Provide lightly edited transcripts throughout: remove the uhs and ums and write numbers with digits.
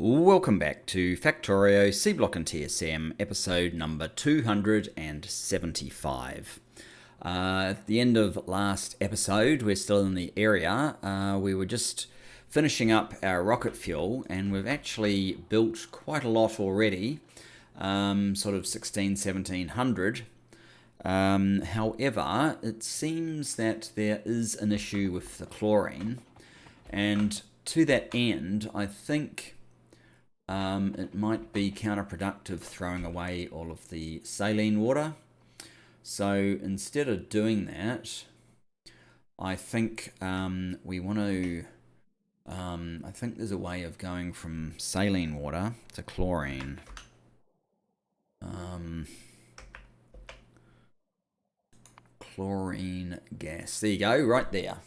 Welcome back to Factorio, Seablock and TSM, episode number 275. At the end of last episode, we're still in the area. We were just finishing up our rocket fuel, and we've actually built quite a lot already, sort of 1700. However, it seems that there is an issue with the chlorine, and to that end, I think it might be counterproductive throwing away all of the saline water. So instead of doing that, I think we want to. I think there's a way of going from saline water to chlorine. Chlorine gas. There you go, right there.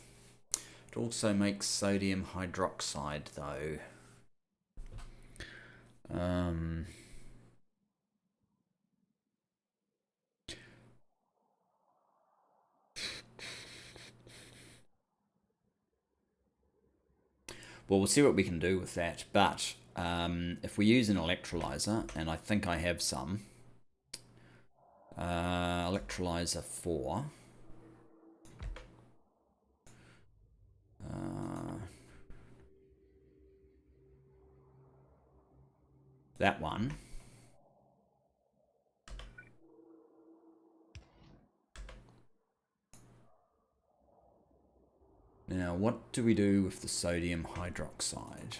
It also makes sodium hydroxide, though. Well, we'll see what we can do with that. But if we use an electrolyzer, and I think I have some, electrolyzer 4. That one. Now, what do we do with the sodium hydroxide?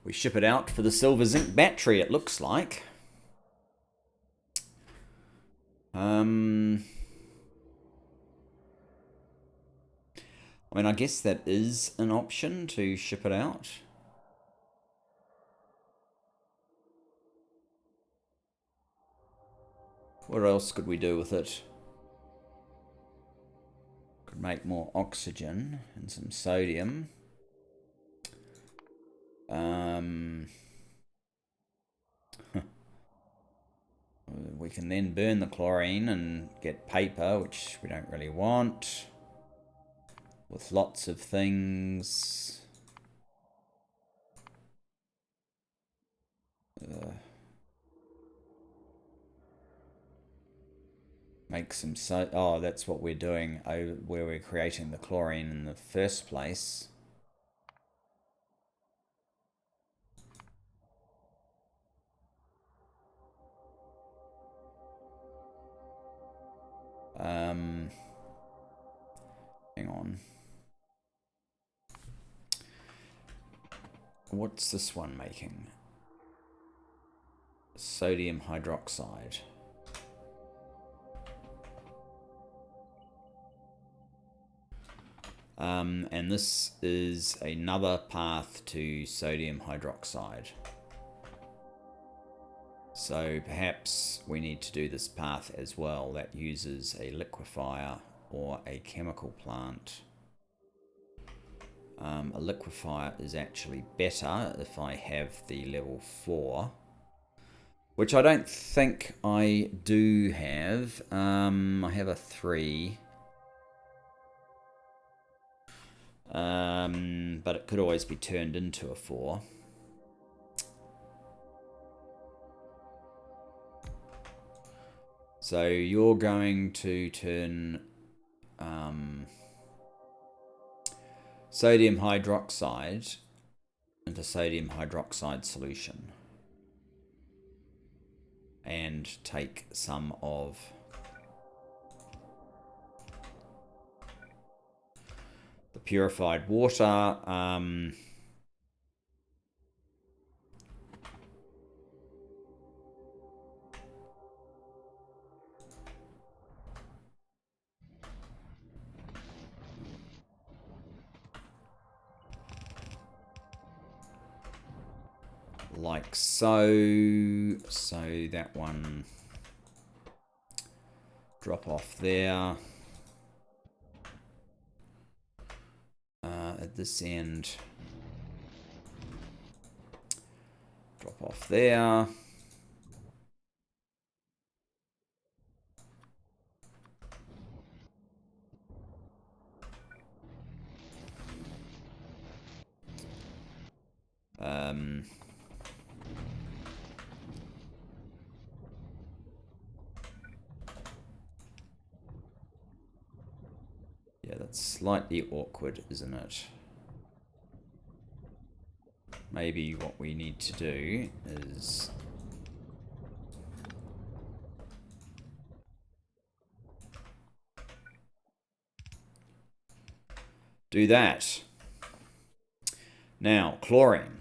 We ship it out for the silver zinc battery, it looks like. I mean, I guess that is an option to ship it out. What else could we do with it? Could make more oxygen and some sodium. We can then burn the chlorine and get paper, which we don't really want. With lots of things. Make some oh, that's what we're doing, where we're creating the chlorine in the first place. Hang on. What's this one making? Sodium hydroxide. And this is another path to sodium hydroxide. So perhaps we need to do this path as well that uses a liquefier or a chemical plant. A liquefier is actually better if I have the level 4. Which I don't think I do have. I have a 3. But it could always be turned into a 4. So you're going to turn sodium hydroxide into sodium hydroxide solution. And take some of the purified water. Like so. So that one drop off there. At this end, drop off there. Yeah, that's slightly awkward, isn't it? Maybe what we need to do is do that. Now, chlorine.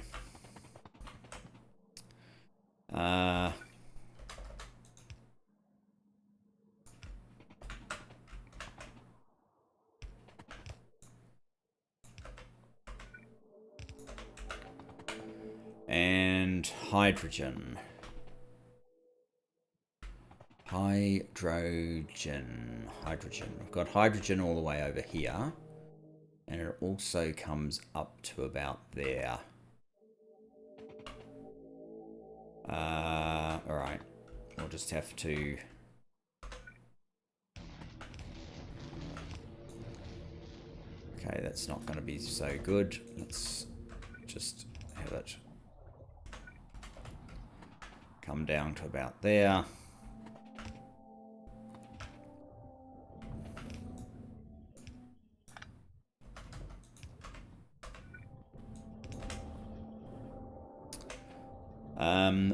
And hydrogen. Hydrogen. We've got hydrogen all the way over here. And it also comes up to about there. Alright. We'll just have to... Okay, that's not going to be so good. Let's just have it come down to about there.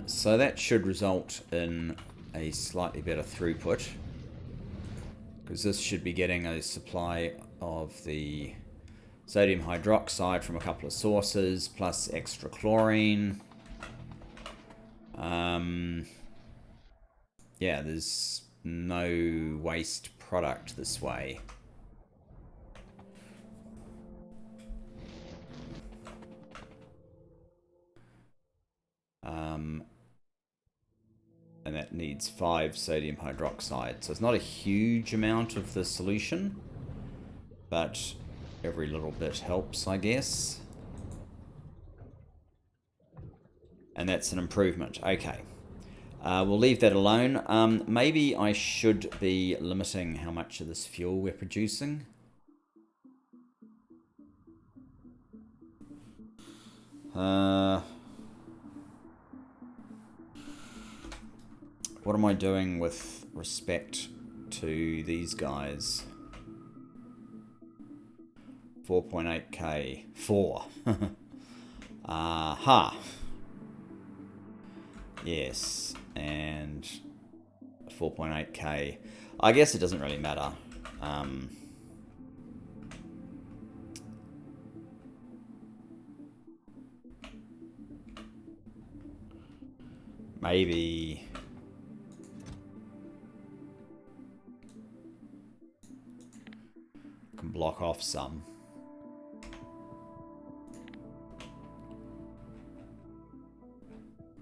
So that should result in a slightly better throughput, because this should be getting a supply of the sodium hydroxide from a couple of sources, plus extra chlorine. Yeah, there's no waste product this way. And that needs 5 sodium hydroxide. So it's not a huge amount of the solution, but every little bit helps, I guess. And that's an improvement. Okay. We'll leave that alone. Maybe I should be limiting how much of this fuel we're producing. What am I doing with respect to these guys? 4.8k. 4. Aha. Yes. And 4.8k. I guess it doesn't really matter. Maybe... can block off some.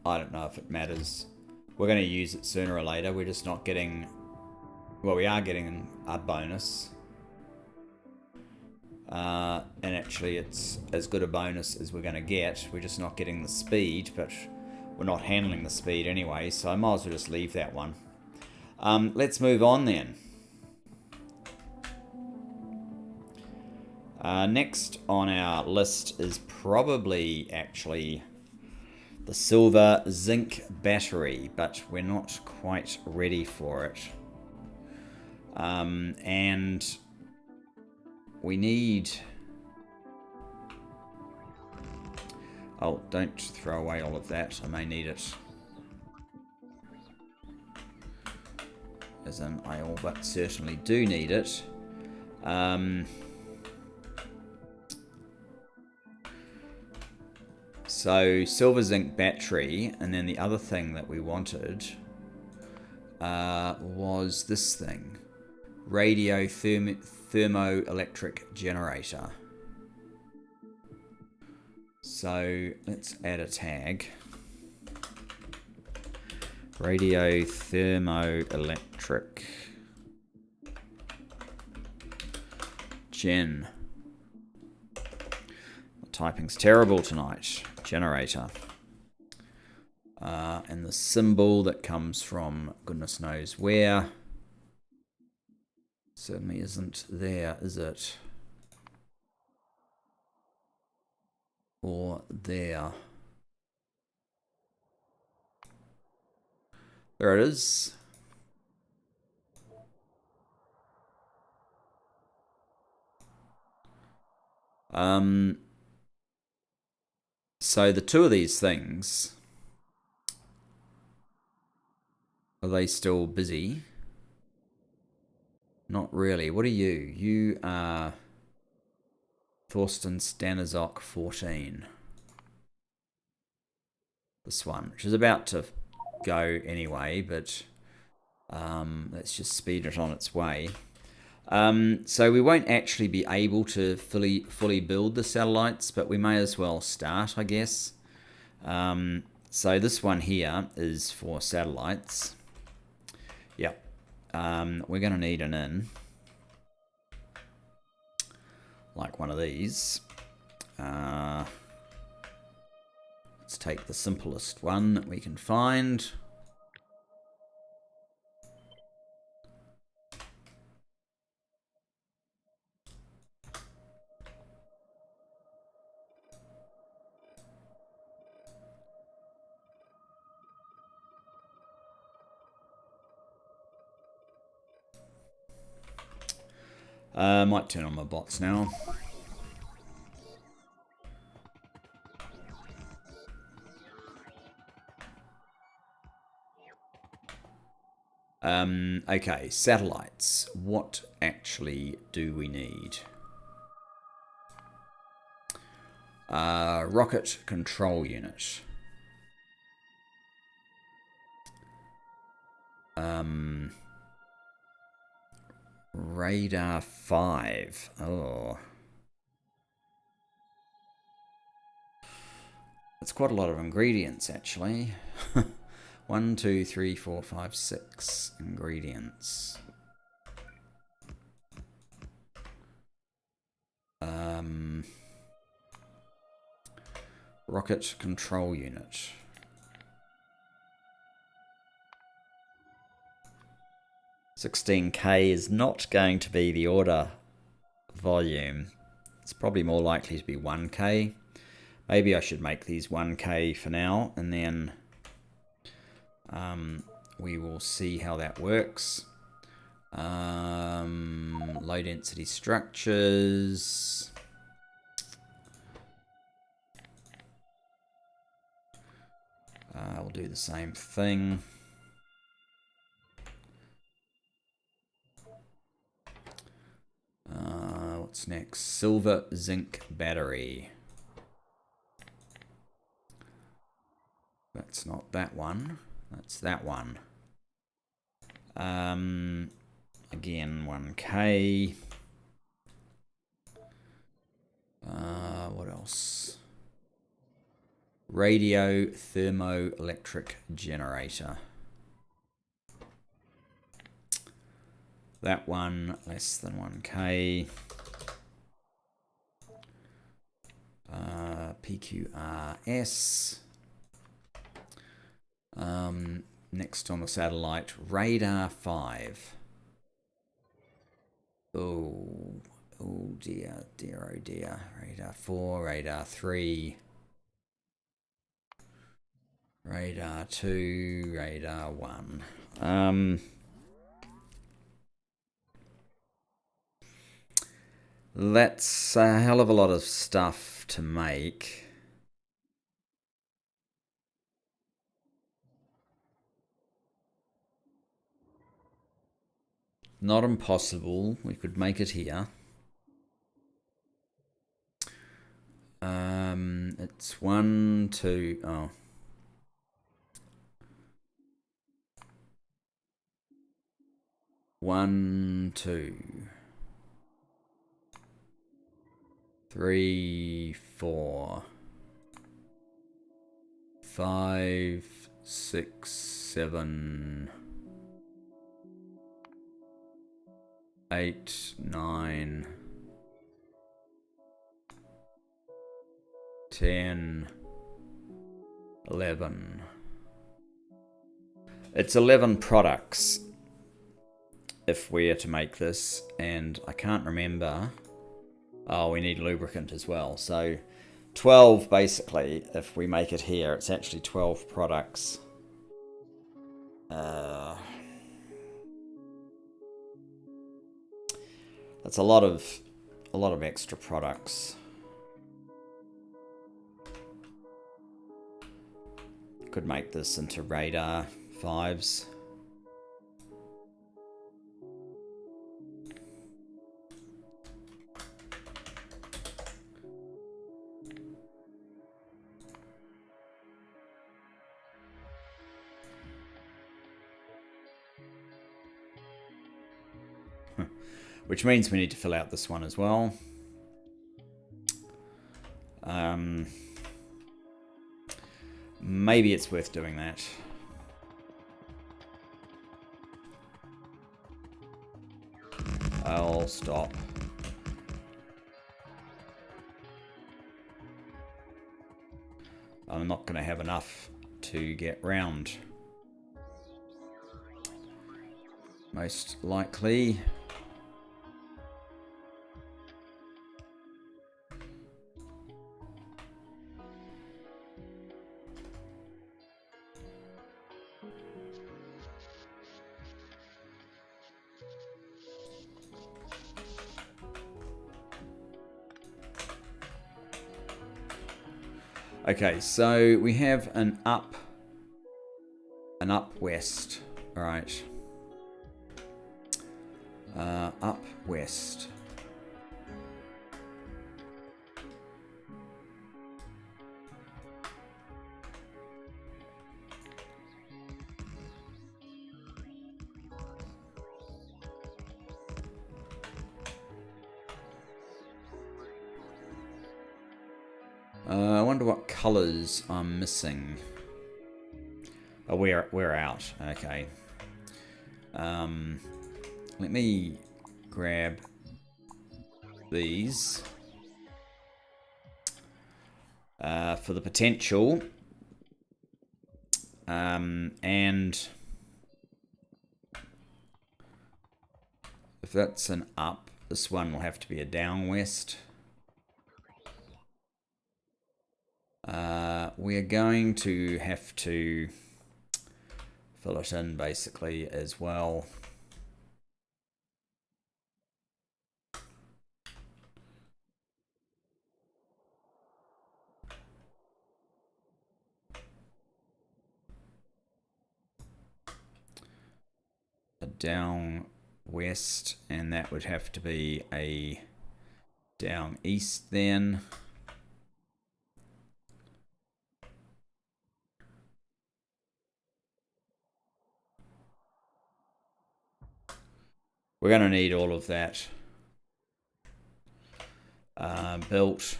I don't know if it matters. We're going to use it sooner or later. We're just not getting... Well, we are getting a bonus. And actually, it's as good a bonus as we're going to get. We're just not getting the speed, but we're not handling the speed anyway, so I might as well just leave that one. Let's move on then. Next on our list is probably actually the silver zinc battery, but we're not quite ready for it. And we need... Oh, don't throw away all of that. I may need it. As in, I all but certainly do need it. So, silver zinc battery, and then the other thing that we wanted was this thing. Thermoelectric generator. So, let's add a tag. Radiothermoelectric gen. Typing's terrible tonight. Generator. And the symbol that comes from goodness knows where. Certainly isn't there, is it? Or there. There it is. So the two of these things, are they still busy? Not really. What are you? You are Thorsten Stanizok 14. This one, which is about to go anyway, but let's just speed it on its way. So we won't actually be able to fully build the satellites, but we may as well start, I guess. So this one here is for satellites. Yep. We're going to need an in, like one of these. Let's take the simplest one that we can find. Might turn on my bots now. Okay, satellites. What actually do we need? Rocket control unit. Radar 5. Oh. That's quite a lot of ingredients, actually. 1, 2, 3, 4, 5, 6 ingredients. Rocket control unit. $16K is not going to be the order volume. It's probably more likely to be 1K. Maybe I should make these 1K for now, and then we will see how that works. Low density structures. We'll do the same thing. What's next? Silver zinc battery. That's not that one. That's that one. Again, 1K. What else? Radio thermoelectric generator. That one, less than 1K. PQRS. Next on the satellite, Radar 5. Oh dear, oh dear. Radar 4, Radar 3. Radar 2, Radar 1. That's a hell of a lot of stuff to make. Not impossible. We could make it here. It's 1, 2. Oh. One, 2, 3, 4, 5, 6, 7, 8, 9, 10, 11. It's 11 products if we are to make this, and I can't remember. Oh, we need lubricant as well. So 12 basically, if we make it here, it's actually 12 products. That's a lot of extra products. Could make this into radar 5s. Which means we need to fill out this one as well. Maybe it's worth doing that. I'll stop. I'm not going to have enough to get round. Most likely. Okay, so we have an up west. All right. Up west. I wonder what colours I'm missing. Oh, we're out. Okay. Let me grab these for the potential, and if that's an up, this one will have to be a down west. We're going to have to fill it in basically as well. A down west, and that would have to be a down east then. We're going to need all of that built.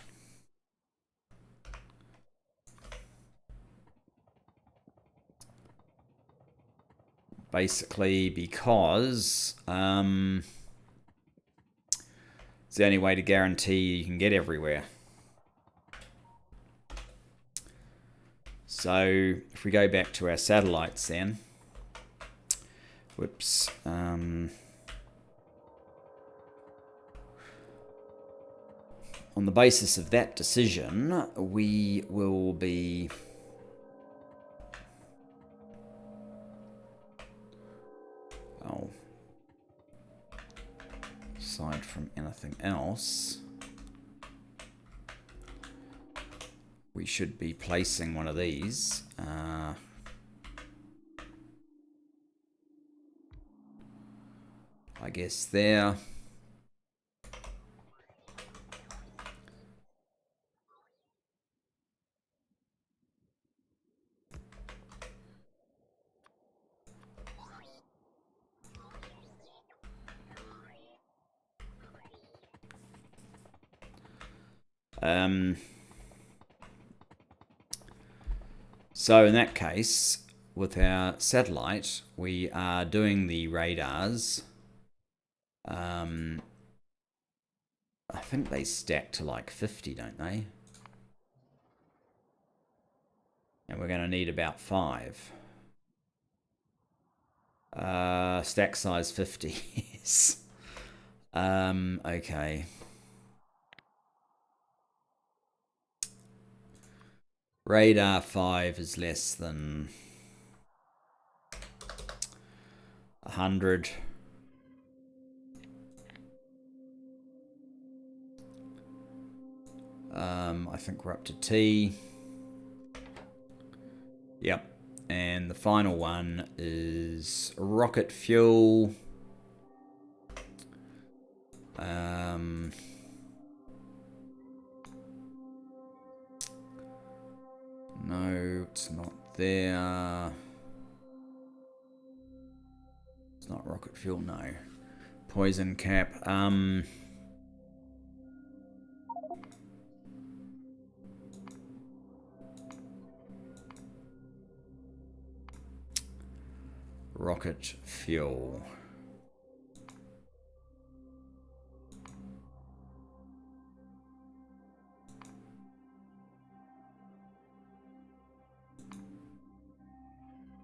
Basically because it's the only way to guarantee you can get everywhere. So if we go back to our satellites then. Whoops. On the basis of that decision, we will be aside from anything else, we should be placing one of these. I guess there. So in that case, with our satellite, we are doing the radars. I think they stack to like 50, don't they? And we're going to need about 5. Stack size 50. Yes. Okay. Radar 5 is less than 100. I think we're up to T. Yep. And the final one is rocket fuel. No, it's not there. It's not rocket fuel, no. Poison cap. Rocket fuel.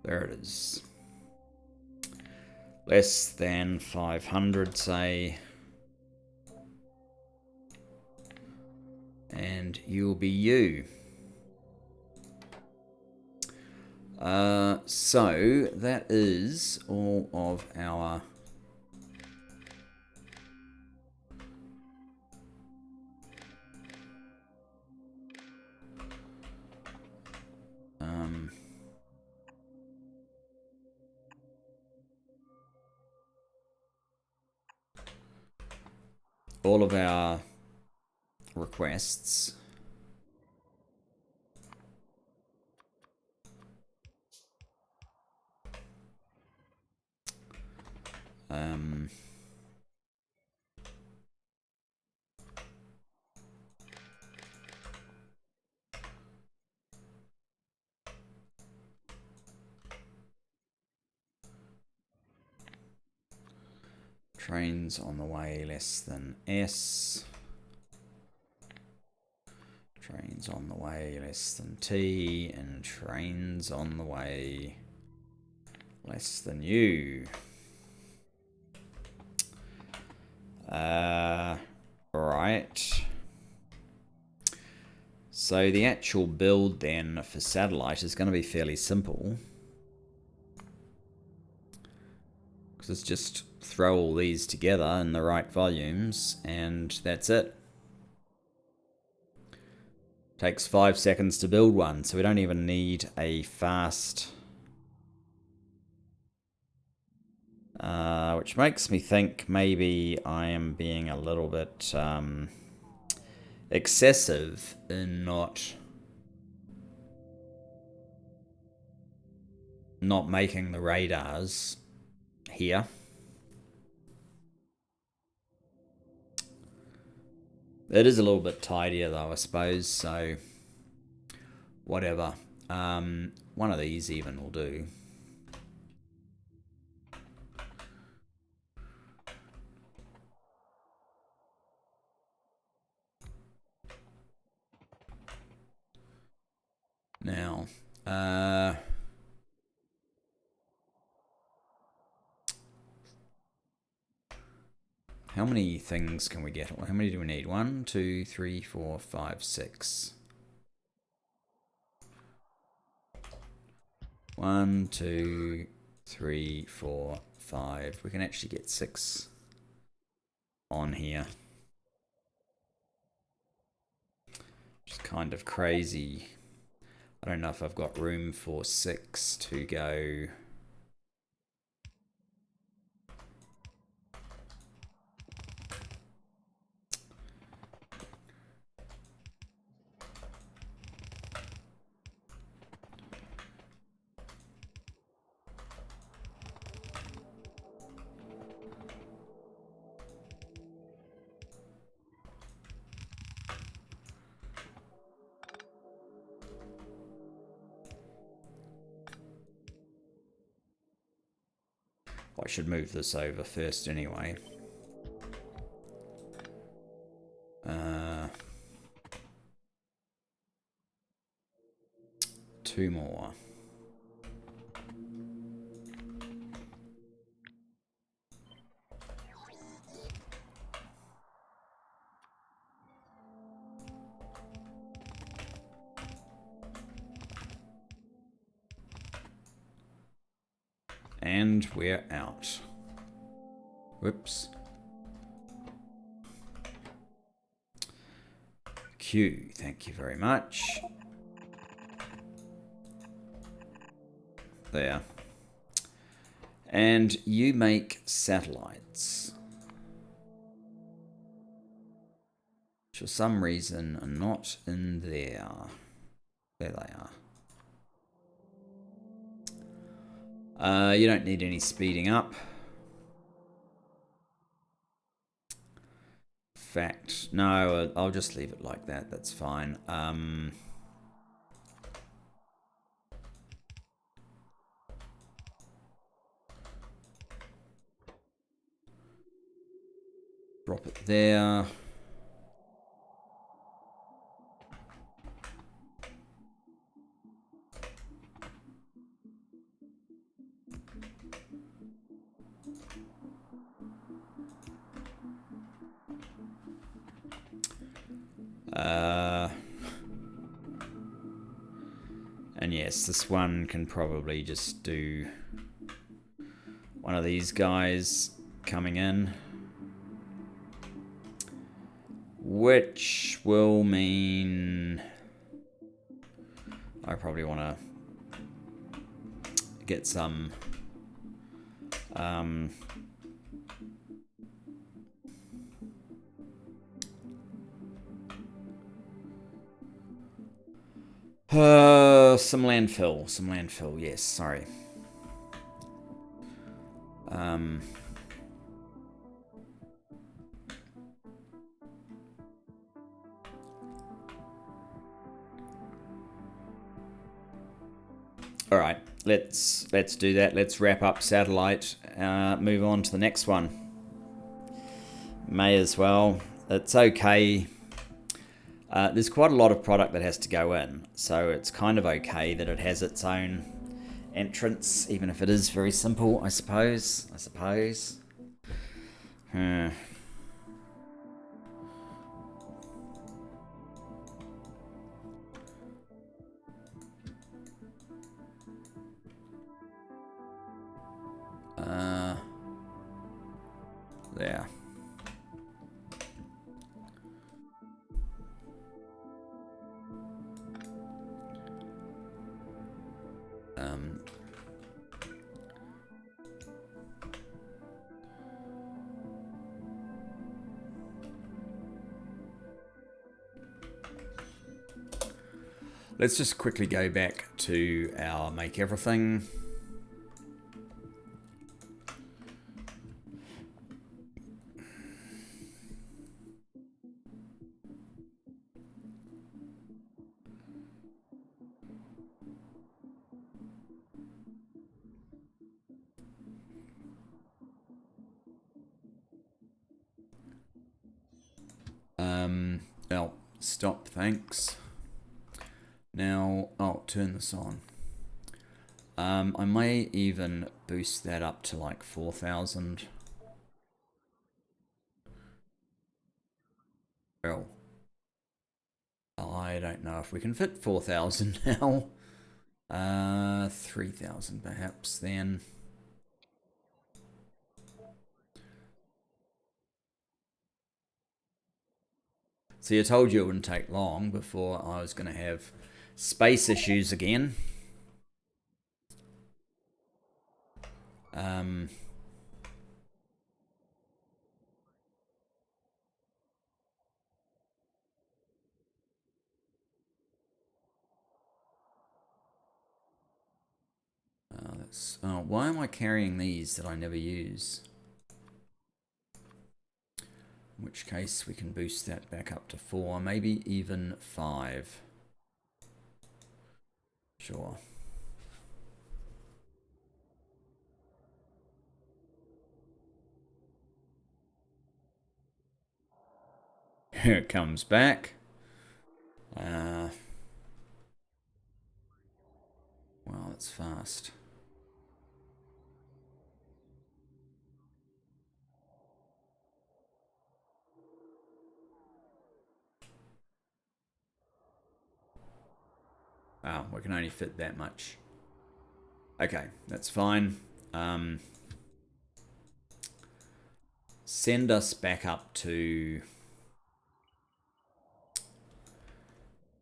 There it is. Less than 500, say. And you'll be you. So that is all of our requests. Trains on the way less than S. Trains on the way less than T. And trains on the way less than U. Right. So the actual build then for satellite is going to be fairly simple. Because it's just throw all these together in the right volumes and that's it. Takes 5 seconds to build one, so we don't even need a fast... which makes me think maybe I am being a little bit excessive in not making the radars here. It is a little bit tidier though, I suppose, so whatever. One of these even will do. Now, how many things can we get? How many do we need? 1, 2, 3, 4, 5, 6. 1, 2, 3, 4, 5. We can actually get 6 on here. Which is kind of crazy. I don't know if I've got room for 6 to go. I should move this over first anyway. 2 more. And we're out. Whoops. Q, thank you very much. There. And you make satellites. Which for some reason are not in there. There they are. You don't need any speeding up. Fact, no, I'll just leave it like that. That's fine. Drop it there. And yes, this one can probably just do one of these guys coming in, which will mean I probably want to get some some landfill, yes, sorry. All right, let's do that. Let's wrap up satellite, move on to the next one. May as well. It's okay. There's quite a lot of product that has to go in, so it's kind of okay that it has its own entrance, even if it is very simple, I suppose. There. Let's just quickly go back to our make everything. Oh, stop, thanks. Now, I'll turn this on. I may even boost that up to like 4,000. Well, I don't know if we can fit 4,000 now. 3,000 perhaps then. See, I told you it wouldn't take long before I was going to have space issues again. Why am I carrying these that I never use? In which case we can boost that back up to 4, maybe even 5. Sure. Here it comes back. Wow, that's fast. Wow, we can only fit that much. Okay, that's fine. send us back up to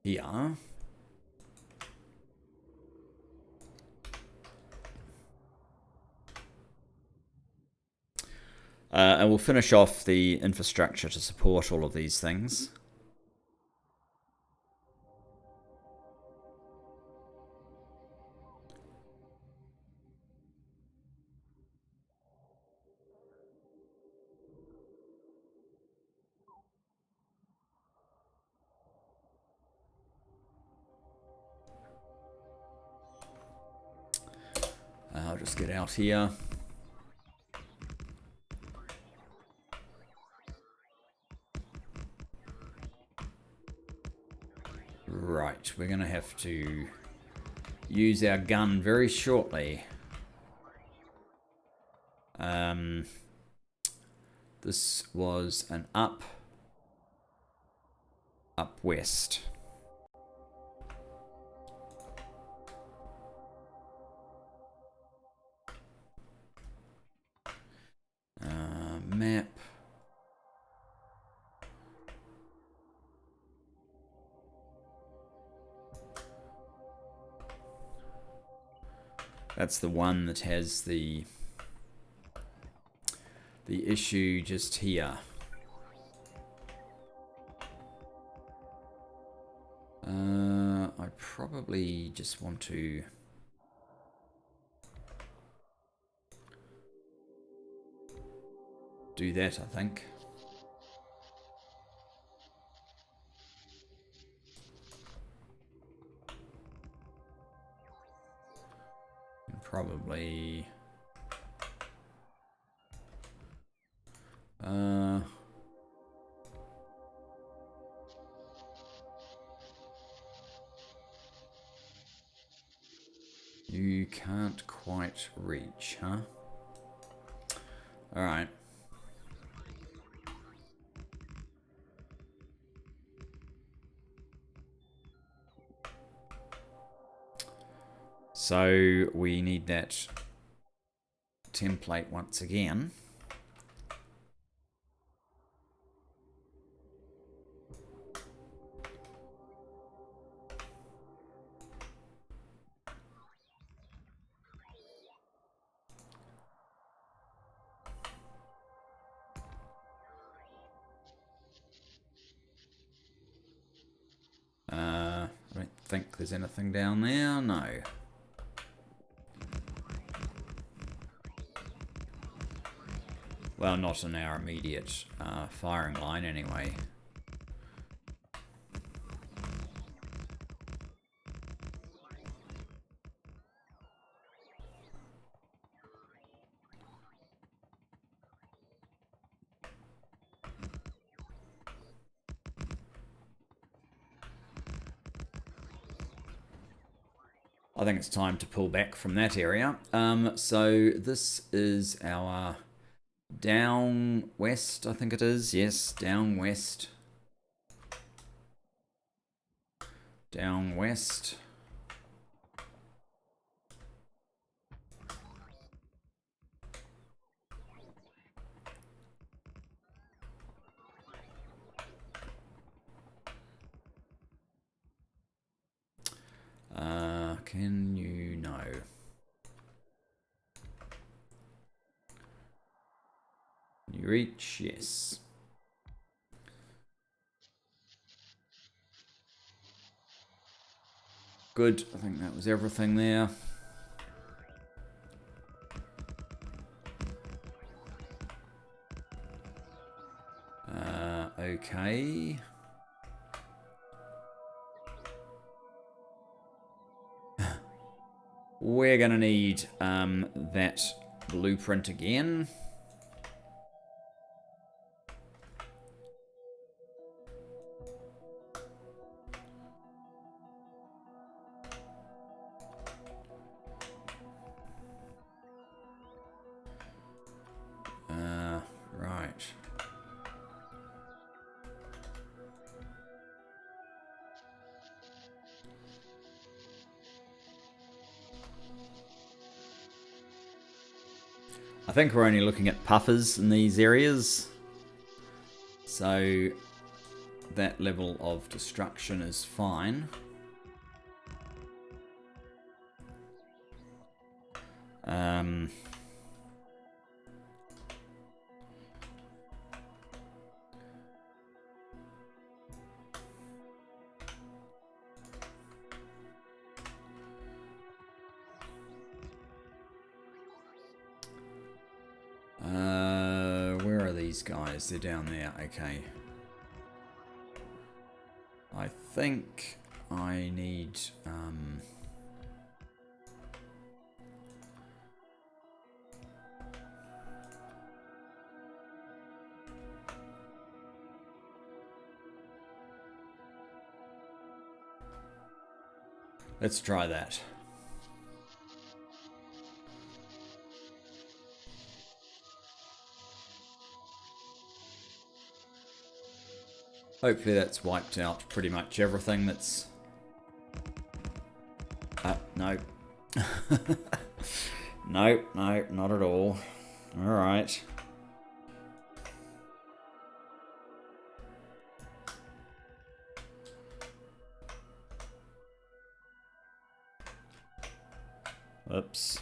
here. And we'll finish off the infrastructure to support all of these things. I'll just get out here. Right, we're going to have to use our gun very shortly. This was an up west. Map. That's the one that has the issue just here. I probably just want to do that, I think. And probably you can't quite reach, huh? All right. So we need that template once again. I don't think there's anything down there, no. Well, not in our immediate firing line anyway. I think it's time to pull back from that area. So this is our down west, I think it is. Yes, down west. Down west. Can you know? Can you reach? Yes. Good. I think that was everything there. Okay. We're going to need that blueprint again. Right. I think we're only looking at puffers in these areas. So that level of destruction is fine. Where are these guys? They're down there. Okay. I think I need... let's try that. Hopefully that's wiped out pretty much everything that's... no. No, no, not at all. Alright. Oops.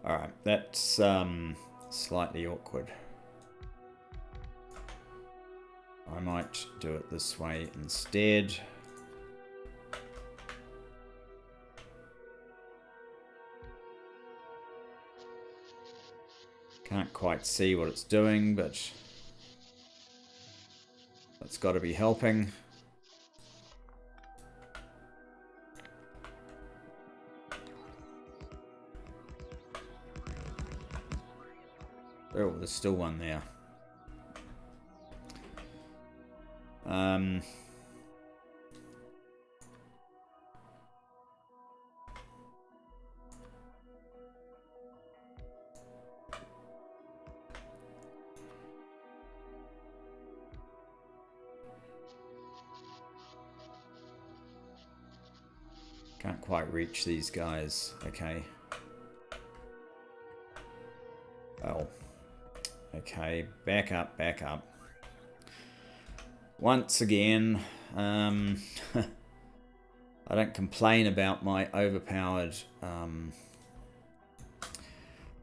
Alright, that's slightly awkward. I might do it this way instead. Can't quite see what it's doing, but it's got to be helping. Oh, there's still one there. Can't quite reach these guys. Okay. Oh. Okay, back up, back up. Once again, I don't complain about my overpowered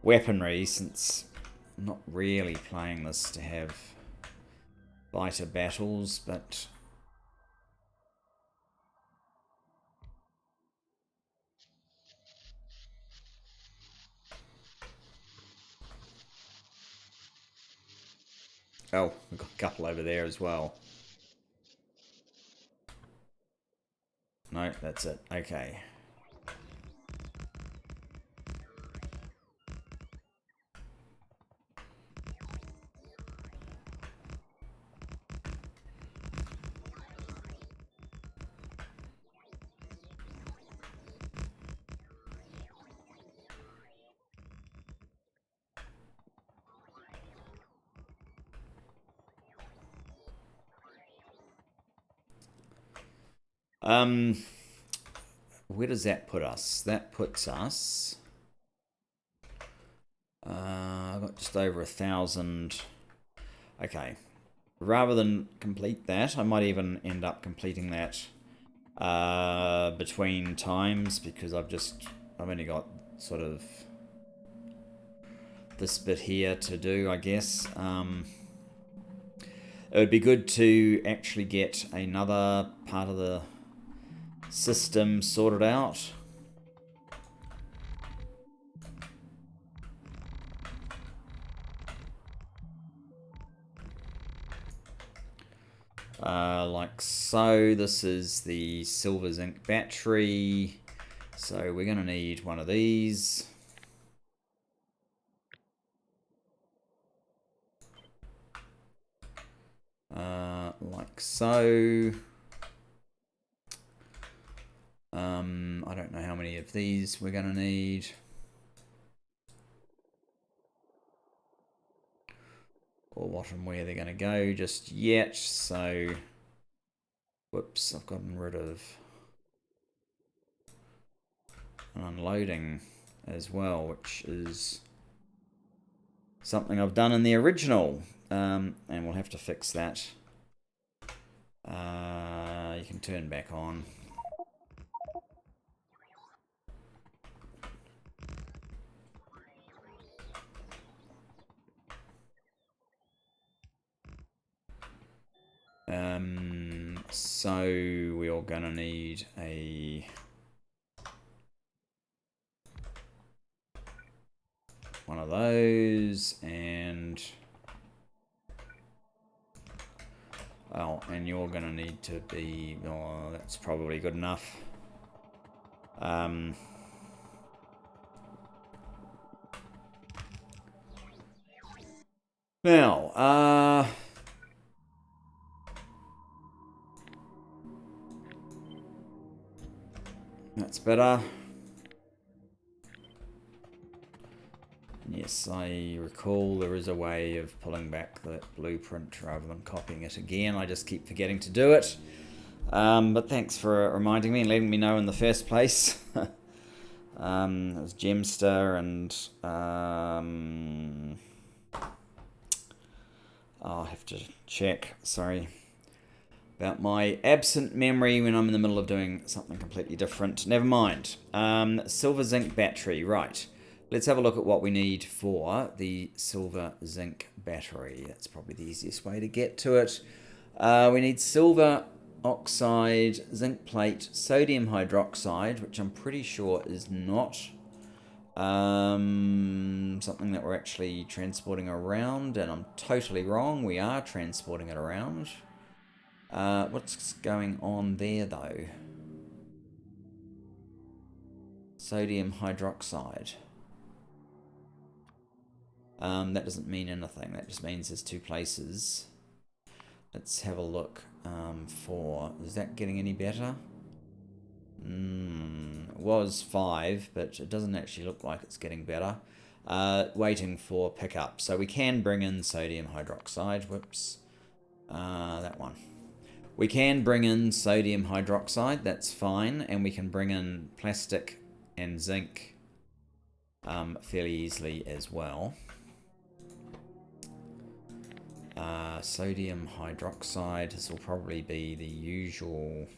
weaponry, since I'm not really playing this to have fighter battles, but... oh, we've got a couple over there as well. No, that's it. Okay. Where does that put us? That puts us... I've got just over 1,000. Okay. Rather than complete that, I might even end up completing that between times, because I've only got sort of this bit here to do, I guess. It would be good to actually get another part of the system sorted out. Like so. This is the silver zinc battery. So we're going to need one of these. Like so. I don't know how many of these we're going to need. Or what and where they're going to go just yet. So, whoops, I've gotten rid of an unloading as well, which is something I've done in the original. And we'll have to fix that. You can turn back on. So we're gonna need one of those, and oh, and you're gonna need to be, oh, that's probably good enough. Now, that's better. Yes, I recall there is a way of pulling back that blueprint rather than copying it again. I just keep forgetting to do it. But thanks for reminding me and letting me know in the first place. It was Gemster and I'll have to check, sorry, about my absent memory when I'm in the middle of doing something completely different. Never mind. Silver zinc battery, right. Let's have a look at what we need for the silver zinc battery. That's probably the easiest way to get to it. We need silver oxide, zinc plate, sodium hydroxide, which I'm pretty sure is not something that we're actually transporting around, and I'm totally wrong. We are transporting it around. What's going on there, though? Sodium hydroxide. That doesn't mean anything. That just means there's two places. Let's have a look for... Is that getting any better? It was 5, but it doesn't actually look like it's getting better. Waiting for pickup. So we can bring in sodium hydroxide. Whoops. That one. We can bring in sodium hydroxide. That's fine. And we can bring in plastic and zinc fairly easily as well. Sodium hydroxide. This will probably be the usual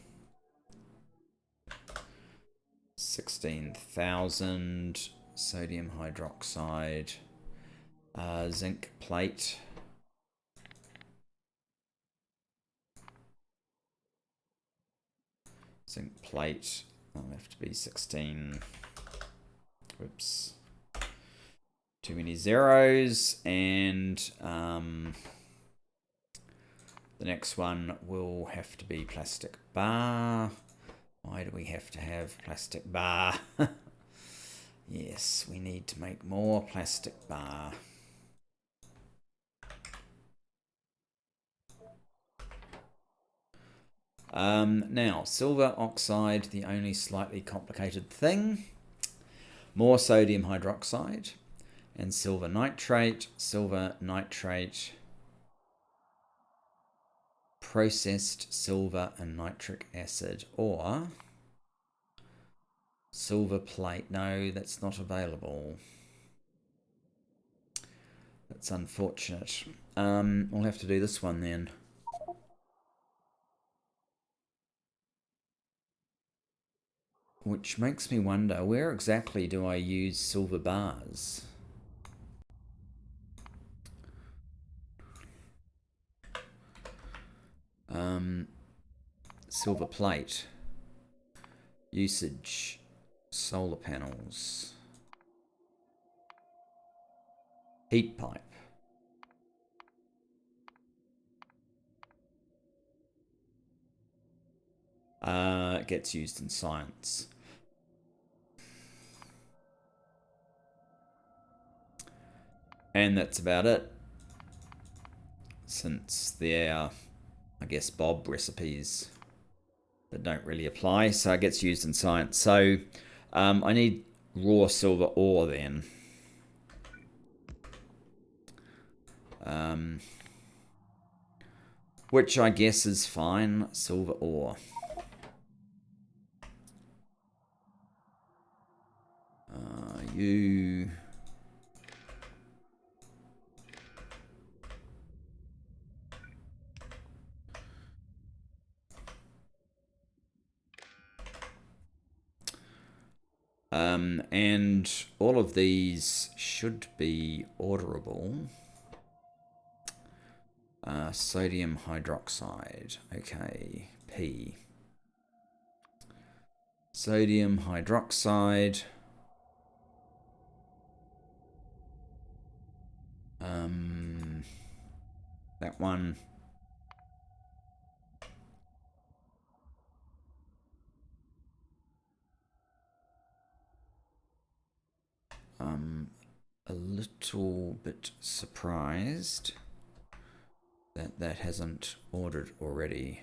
16,000 sodium hydroxide, zinc plate. Zinc plate will have to be 16. Whoops. Too many zeros. And the next one will have to be plastic bar. Why do we have to have plastic bar? Yes, we need to make more plastic bar. Now, silver oxide, the only slightly complicated thing. More sodium hydroxide and silver nitrate, processed silver and nitric acid, or silver plate. No, that's not available. That's unfortunate. We'll have to do this one then. Which makes me wonder, where exactly do I use silver bars? Silver plate. Usage. Solar panels. Heat pipe. It gets used in science. And that's about it. Since they're, I guess, Bob recipes that don't really apply, so it gets used in science. So I need raw silver ore then. Which I guess is fine, silver ore. You... and all of these should be orderable. Sodium hydroxide. Okay, P. Sodium hydroxide. That one. A little bit surprised that that hasn't ordered already.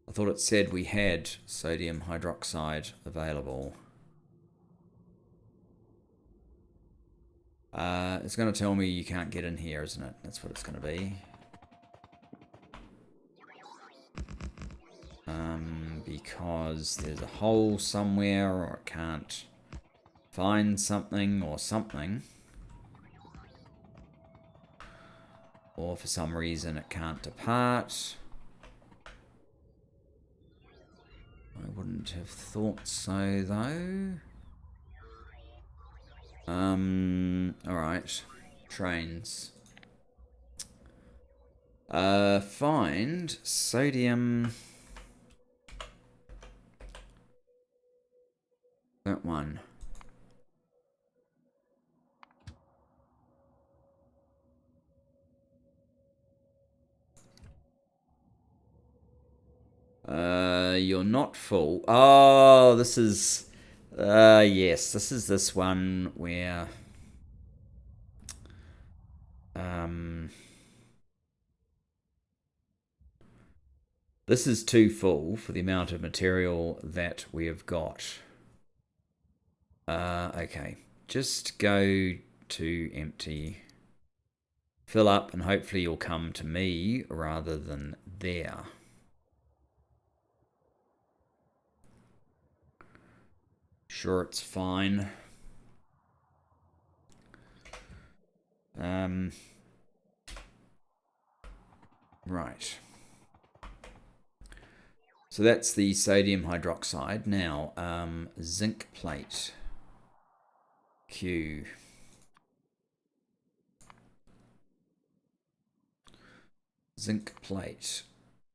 I thought it said we had sodium hydroxide available. It's going to tell me you can't get in here, isn't it? That's what it's going to be. Because there's a hole somewhere, or it can't find something or something. Or for some reason it can't depart. I wouldn't have thought so, though. Alright. Trains. Find sodium... That one. You're not full. Oh, this is... yes, this is this one where... This is too full for the amount of material that we have got. Okay, just go to empty. Fill up and hopefully you'll come to me rather than there. Sure, it's fine. Right. So that's the sodium hydroxide. Now, zinc plate. Q. Zinc plate.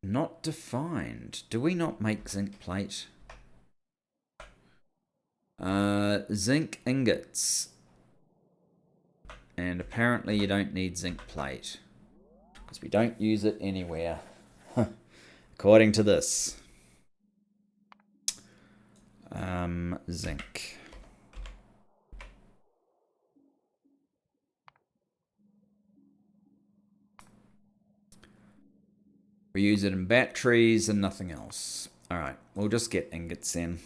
Not defined. Do we not make zinc plate? Zinc ingots. And apparently you don't need zinc plate. Because we don't use it anywhere. According to this. Zinc. We use it in batteries and nothing else. Alright, we'll just get ingots then.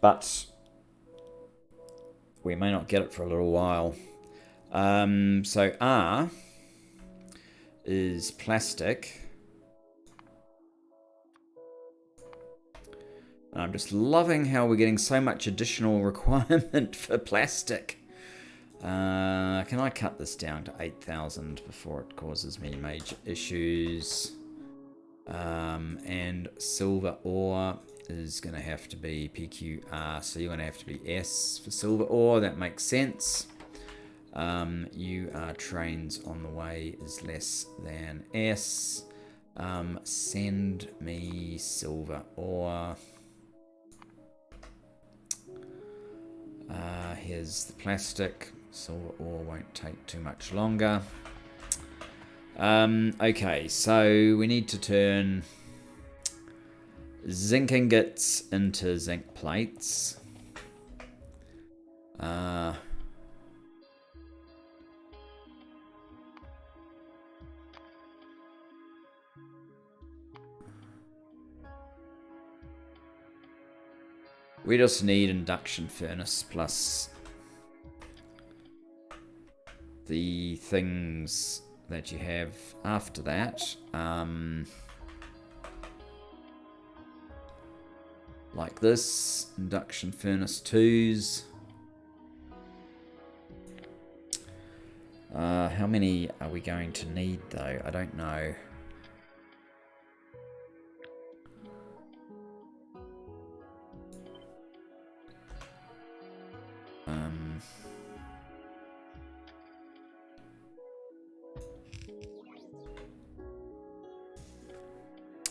But we may not get it for a little while. So R is plastic. And I'm just loving how we're getting so much additional requirement for plastic. Can I cut this down to 8,000 before it causes me major issues? And silver ore is going to have to be PQR, so you're going to have to be S for silver ore. That makes sense. You are trains on the way is less than S. Send me silver ore. Here's the plastic. Silver ore won't take too much longer. Okay, so we need to turn zinc ingots into zinc plates. We just need induction furnace plus the things that you have after that. Like this, induction furnace 2s. How many are we going to need though? I don't know.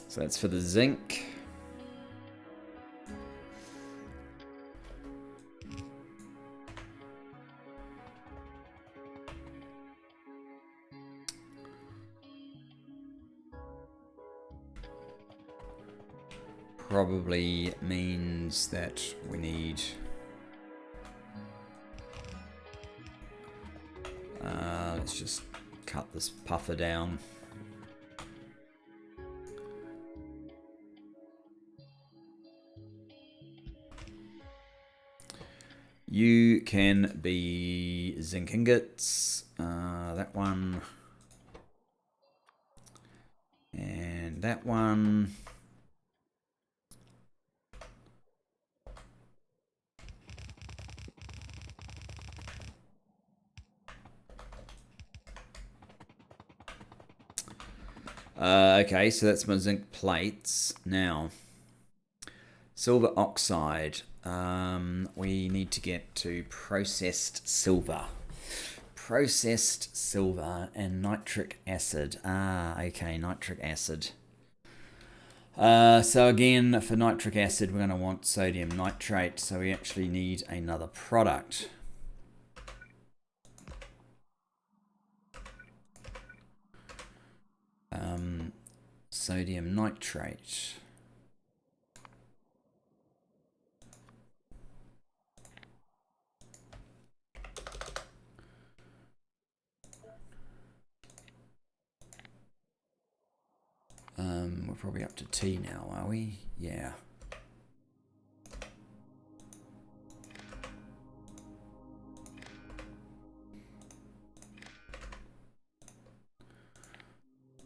So that's for the zinc. Probably means that we need let's just cut this puffer down. You can be zinc ingots, that one, and that one. Okay, so that's my zinc plates. Now, silver oxide. We need to get to processed silver. Processed silver and nitric acid. Okay, nitric acid. So again, for nitric acid, we're going to want sodium nitrate. So we actually need another product. Sodium nitrate. We're probably up to T now, are we? Yeah.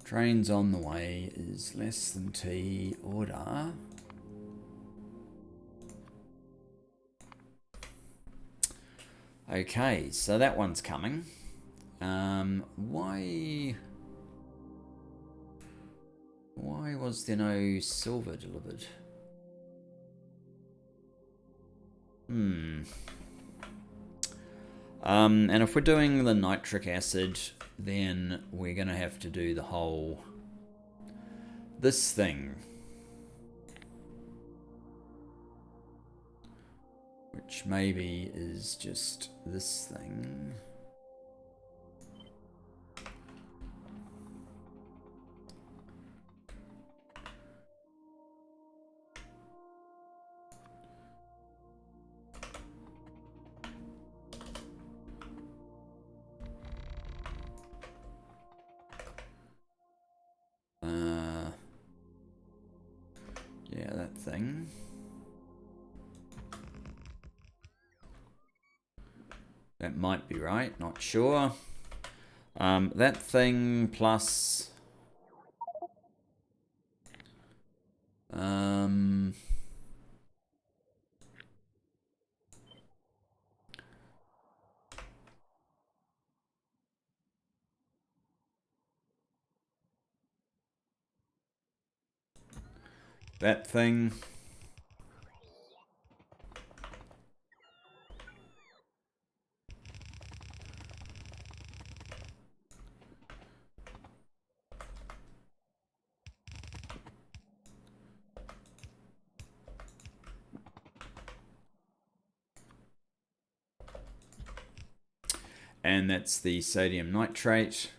Trains on the way is less than T order. Okay, so that one's coming. Why was there no silver delivered? And if we're doing the nitric acid, then we're gonna have to do the whole this thing, which maybe is just this thing. Yeah, that thing. That might be right, not sure. That thing plus... that thing. And that's the sodium nitrate.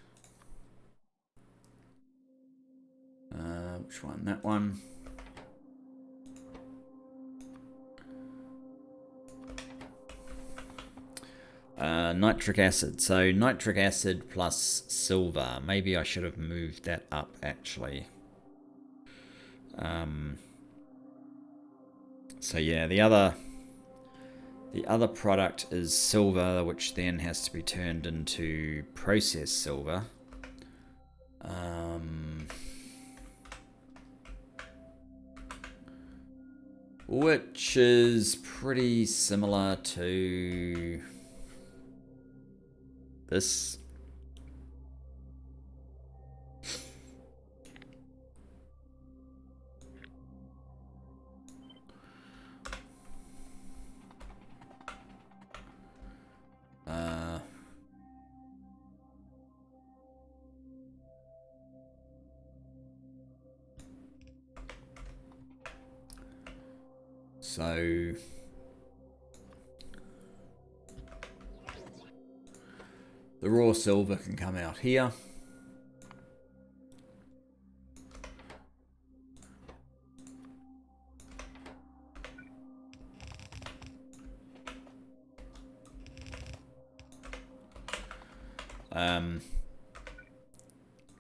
Which one? That one. Nitric acid. So nitric acid plus silver. Maybe I should have moved that up actually. So yeah, the other product is silver, which then has to be turned into processed silver. Which is pretty similar to this. So the raw silver can come out here.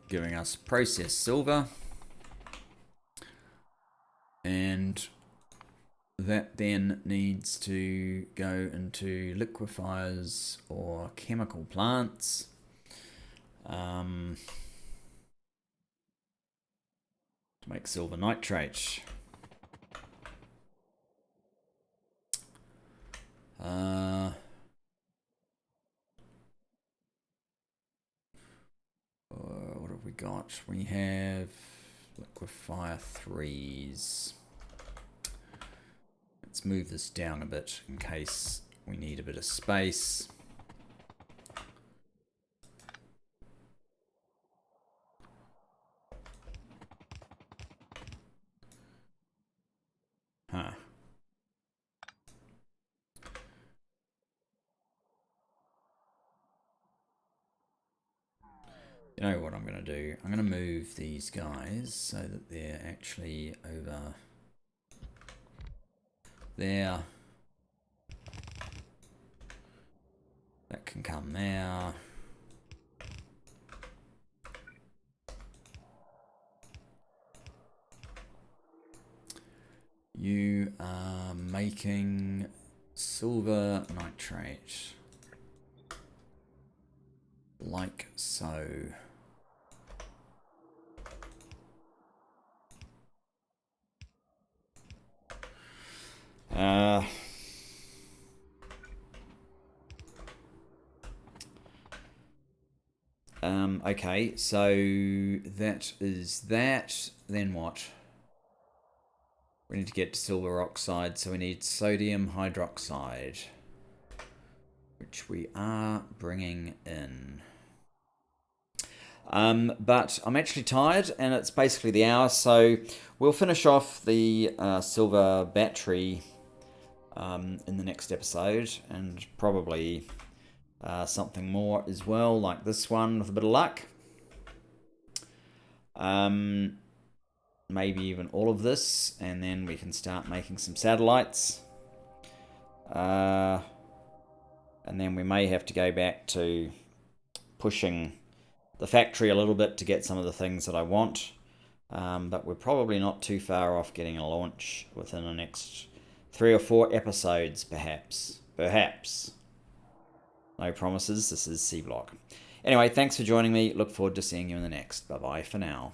Giving us processed silver. And that then needs to go into liquefiers or chemical plants. To make silver nitrate. What have we got? We have liquefier 3s. Let's move this down a bit in case we need a bit of space. You know what I'm going to do? I'm going to move these guys so that they're actually over there. That can come there. You are making silver nitrate. Like so. Okay, so that is that. Then what? We need to get to silver oxide, so we need sodium hydroxide, which we are bringing in. But I'm actually tired, and it's basically the hour, so we'll finish off the silver battery in the next episode, and probably something more as well, like this one with a bit of luck. Maybe even all of this, and then we can start making some satellites. And then we may have to go back to pushing the factory a little bit to get some of the things that I want. But we're probably not too far off getting a launch within the next 3 or 4 episodes, perhaps. No promises. This is Seablock. Anyway, thanks for joining me. Look forward to seeing you in the next. Bye-bye for now.